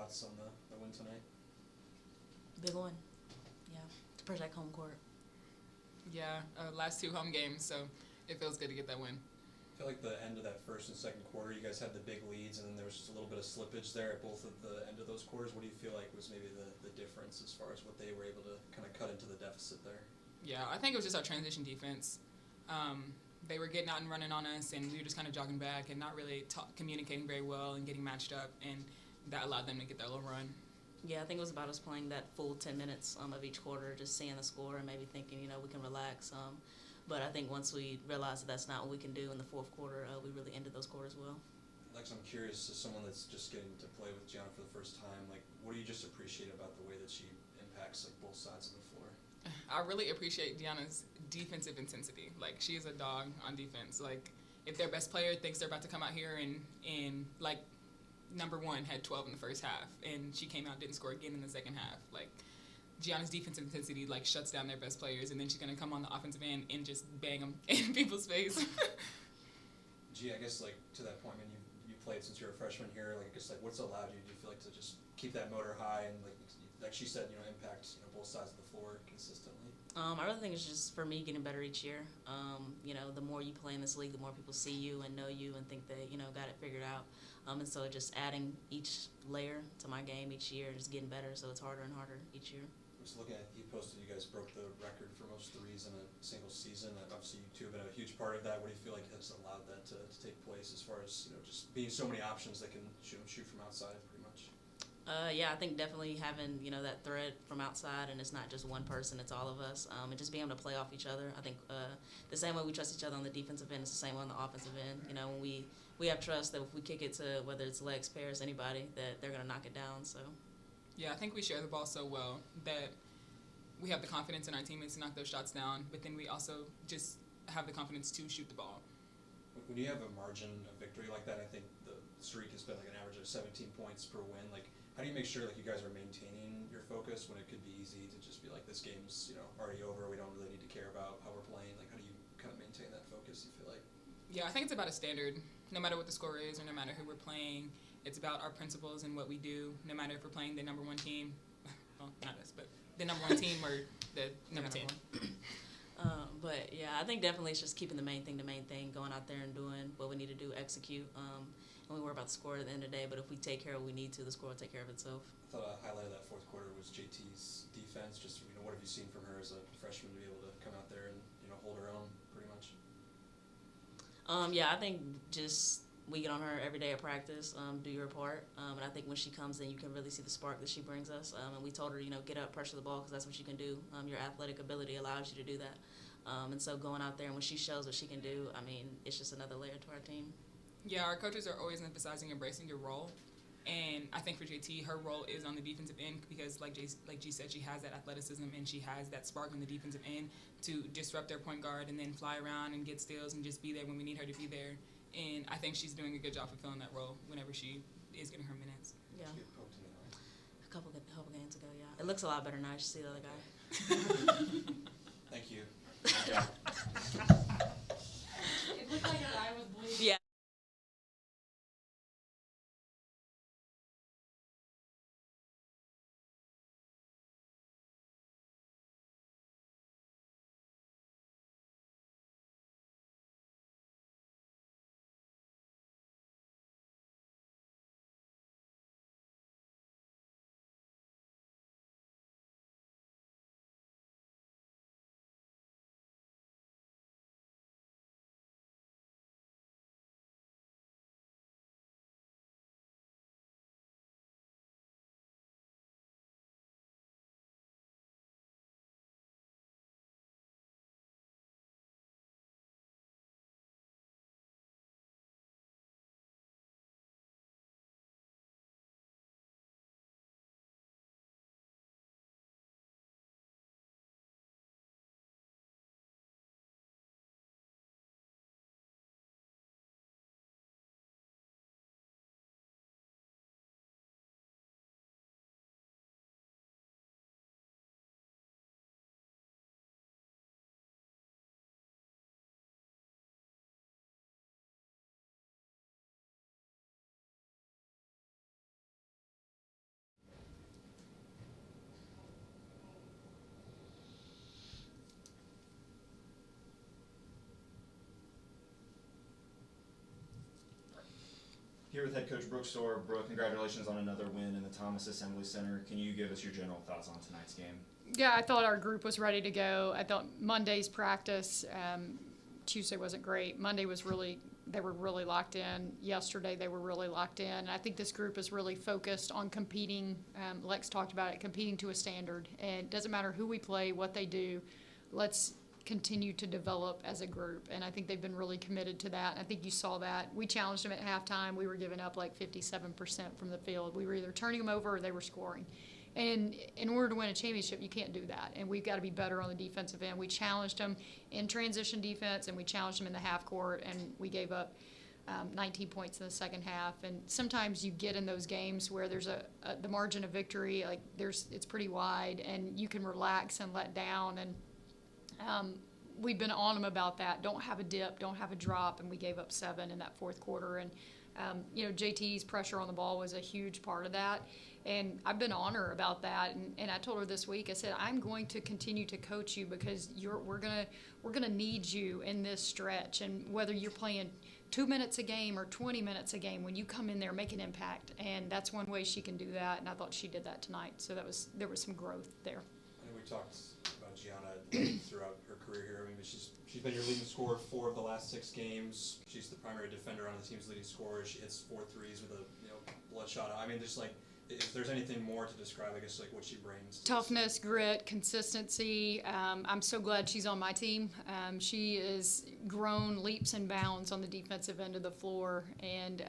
thoughts on the win tonight? Big one. Yeah. To protect home court. Yeah, last 2 home games, so it feels good to get that win. I feel like the end of that first and second quarter, you guys had the big leads, and then there was just a little bit of slippage there at both of the end of those quarters. What do you feel like was maybe the difference as far as what they were able to kind of cut into the deficit there? Yeah, I think it was just our transition defense. They were getting out and running on us, and we were just kind of jogging back and not really communicating very well and getting matched up, and that allowed them to get their little run. Yeah, I think it was about us playing that full 10 minutes of each quarter, just seeing the score and maybe thinking, we can relax. But I think once we realized that that's not what we can do in the fourth quarter, we really ended those quarters well. Lex, I'm curious, as someone that's just getting to play with Gianna for the first time, like, what do you just appreciate about the way that she impacts like both sides of the floor? I really appreciate Deanna's defensive intensity. Like, she is a dog on defense. Like, if their best player thinks they're about to come out here and like, number one had 12 in the first half, and she came out, didn't score again in the second half. Like, Gianna's defensive intensity, like, shuts down their best players, and then she's going to come on the offensive end and just bang them in people's face. Gee, I guess, like, to that point, I mean, you played since you were a freshman here. Like, I guess, like, what's allowed you, do you feel like, to just keep that motor high and, like she said, impact, both sides of the floor consistently? I really think it's just, for me, getting better each year. The more you play in this league, the more people see you and know you and think they, got it figured out. And so just adding each layer to my game each year, just getting better, so it's harder and harder each year. I was looking at, you posted you guys broke the record for most threes in a single season. And obviously, you two have been a huge part of that. What do you feel like has allowed that to take place as far as, just being so many options that can shoot from outside pretty much? Yeah, I think definitely having, that threat from outside, and it's not just one person, it's all of us, and just being able to play off each other. I think the same way we trust each other on the defensive end is the same way on the offensive end. When we have trust that if we kick it to whether it's Lex, Paris, anybody, that they're going to knock it down. So. Yeah, I think we share the ball so well that we have the confidence in our teammates to knock those shots down, but then we also just have the confidence to shoot the ball. When you have a margin of victory like that, I think the streak has been like an average of 17 points per win. Like, how do you make sure like you guys are maintaining your focus when it could be easy to just be like, this game's already over, we don't really need to care about how we're playing? Like, how do you kind of maintain that focus, you feel like? Yeah, I think it's about a standard. No matter what the score is or no matter who we're playing, it's about our principles and what we do. No matter if we're playing the number one team, well, not us, but the number one team or the number 10. But yeah, I think definitely it's just keeping the main thing, going out there and doing what we need to do, execute. And we worry about the score at the end of the day, but if we take care of what we need to, the score will take care of itself. I thought a highlight of that fourth quarter was JT's defense. Just, what have you seen from her as a freshman to be able to come out there and, hold her own pretty much? Yeah, I think just we get on her every day at practice, do your part. And I think when she comes in, you can really see the spark that she brings us. And we told her, get up, pressure the ball, because that's what you can do. Your athletic ability allows you to do that. And so going out there, and when she shows what she can do, I mean, it's just another layer to our team. Yeah, our coaches are always emphasizing embracing your role. And I think for JT, her role is on the defensive end because, like G said, she has that athleticism and she has that spark on the defensive end to disrupt their point guard and then fly around and get steals and just be there when we need her to be there. And I think she's doing a good job fulfilling that role whenever she is getting her minutes. Yeah. A couple games ago, yeah. It looks a lot better now. You should see the other guy. Thank you. It looked like her eye was bleeding. Yeah. here with head coach Brooke Storr. Brooke, congratulations on another win in the Thomas Assembly Center. Can you give us your general thoughts on tonight's game? Yeah, I thought our group was ready to go. I thought Monday's practice, Tuesday wasn't great. Monday was they were really locked in. Yesterday they were really locked in. And I think this group is really focused on competing. Lex talked about it, competing to a standard. And it doesn't matter who we play, what they do. Let's continue to develop as a group. And I think they've been really committed to that. And I think you saw that. We challenged them at halftime. We were giving up like 57% from the field. We were either turning them over or they were scoring. And in order to win a championship, you can't do that. And we've got to be better on the defensive end. We challenged them in transition defense, and we challenged them in the half court, and we gave up 19 points in the second half. And sometimes you get in those games where there's the margin of victory, like it's pretty wide, and you can relax and let down. And we've been on them about that. Don't have a dip, don't have a drop, and we gave up 7 in that fourth quarter. And JT's pressure on the ball was a huge part of that. And I've been on her about that, and I told her this week, I said, I'm going to continue to coach you because we're gonna need you in this stretch. And whether you're playing 2 minutes a game or 20 minutes a game, when you come in there, make an impact. And that's one way she can do that, and I thought she did that tonight. So there was some growth there. I know we talked about Gianna throughout her career here. I mean, she's been your leading scorer 4 of the last 6 games. She's the primary defender on the team's leading scorer. She hits 4 threes with a bloodshot. I mean, just like, if there's anything more to describe, I guess, like what she brings. Toughness, grit, consistency. I'm so glad she's on my team. She has grown leaps and bounds on the defensive end of the floor. And,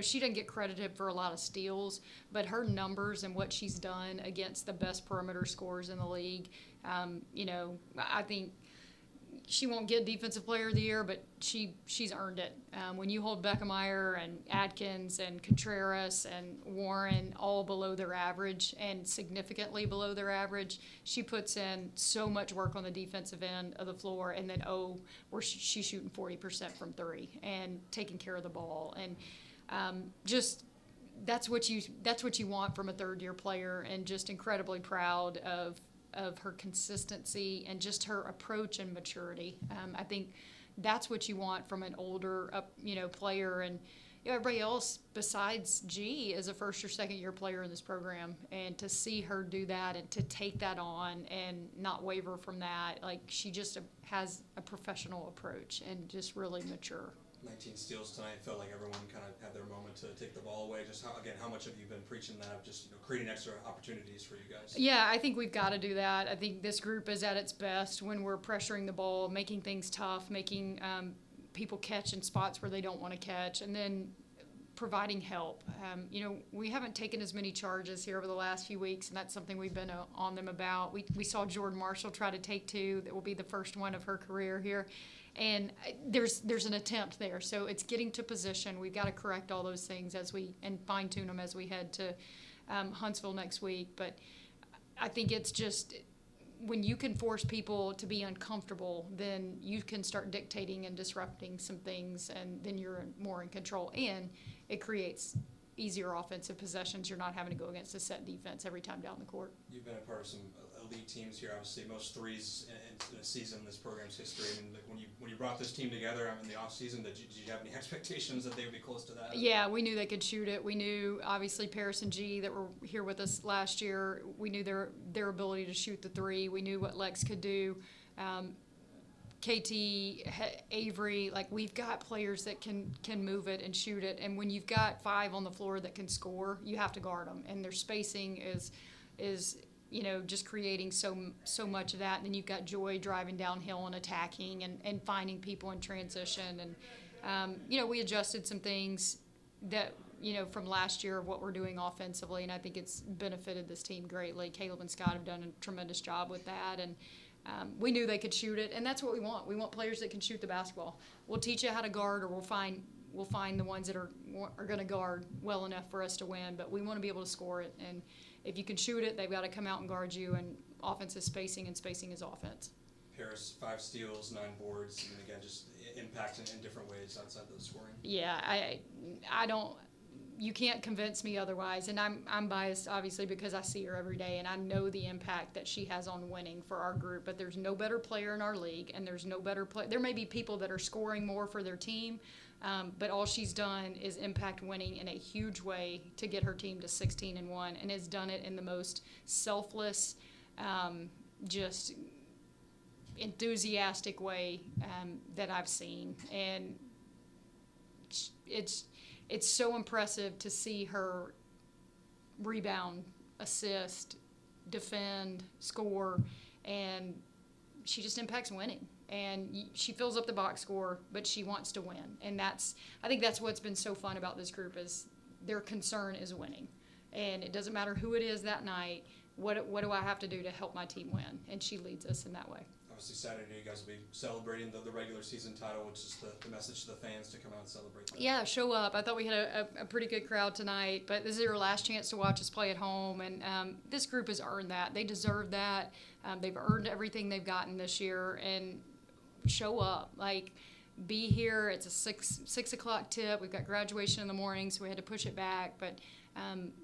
she doesn't get credited for a lot of steals, but her numbers and what she's done against the best perimeter scorers in the league, I think she won't get Defensive Player of the Year, but she's earned it. When you hold Beckemeyer and Atkins and Contreras and Warren all below their average and significantly below their average, she puts in so much work on the defensive end of the floor. And then where she's shooting 40% from 3 and taking care of the ball, and just that's what you want from a third-year player. And just incredibly proud of her consistency and just her approach and maturity. I think that's what you want from an older player. And everybody else besides G is a first or second year player in this program. And to see her do that and to take that on and not waver from that, like she just has a professional approach and just really mature. 19 steals tonight. Felt like everyone kind of had their moment to take the ball away. Just how much have you been preaching that of just creating extra opportunities for you guys? Yeah, I think we've got to do that. I think this group is at its best when we're pressuring the ball, making things tough, making people catch in spots where they don't want to catch, and then providing help. We haven't taken as many charges here over the last few weeks, and that's something we've been on them about. We saw Jordan Marshall try to take 2. That will be the first one of her career here. And there's an attempt there. So it's getting to position. We've got to correct all those things and fine-tune them as we head to Huntsville next week. But I think it's just when you can force people to be uncomfortable, then you can start dictating and disrupting some things, and then you're more in control. And it creates easier offensive possessions. You're not having to go against a set defense every time down the court. You've been a part of some elite teams here, obviously most threes in a season in this program's history. I mean, like when you brought this team together in the off season, did you have any expectations that they would be close to that? Yeah, we knew they could shoot it. We knew obviously Paris and G that were here with us last year. We knew their ability to shoot the 3. We knew what Lex could do. KT, Avery, like we've got players that can move it and shoot it. And when you've got 5 on the floor that can score, you have to guard them. And their spacing is just creating so much of that. And then you've got Joy driving downhill and attacking and finding people in transition. And, we adjusted some things that, from last year of what we're doing offensively. And I think it's benefited this team greatly. Caleb and Scott have done a tremendous job with that. And we knew they could shoot it. And that's what we want. We want players that can shoot the basketball. We'll teach you how to guard, or we'll find the ones that are going to guard well enough for us to win. But we want to be able to score it. And if you can shoot it, they've got to come out and guard you, and offense is spacing, and spacing is offense. Paris, 5 steals, 9 boards, and again, just impact in different ways outside of the scoring. Yeah, I don't. you can't convince me otherwise. And I'm biased, obviously, because I see her every day, and I know the impact that she has on winning for our group. But there's no better player in our league, and there's no better player. There may be people that are scoring more for their team, but all she's done is impact winning in a huge way to get her team to 16-1, and has done it in the most selfless, just enthusiastic way that I've seen. And it's so impressive to see her rebound, assist, defend, score, and she just impacts winning. And she fills up the box score, but she wants to win. And I think that's what's been so fun about this group, is their concern is winning. And it doesn't matter who it is that night, what do I have to do to help my team win? And she leads us in that way. Obviously, Saturday you guys will be celebrating the regular season title, which is the message to the fans to come out and celebrate that. Yeah, show up. I thought we had a pretty good crowd tonight, but this is your last chance to watch us play at home, and this group has earned that. They deserve that. They've earned everything they've gotten this year, and show up. Like, be here. It's a 6 o'clock tip. We've got graduation in the morning, so we had to push it back, but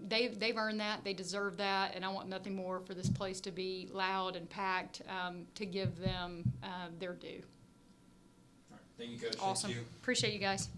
they've earned that. They deserve that, and I want nothing more for this place to be loud and packed, to give them their due. All right. Thank you, Coach. Awesome. Thank you. Appreciate you guys.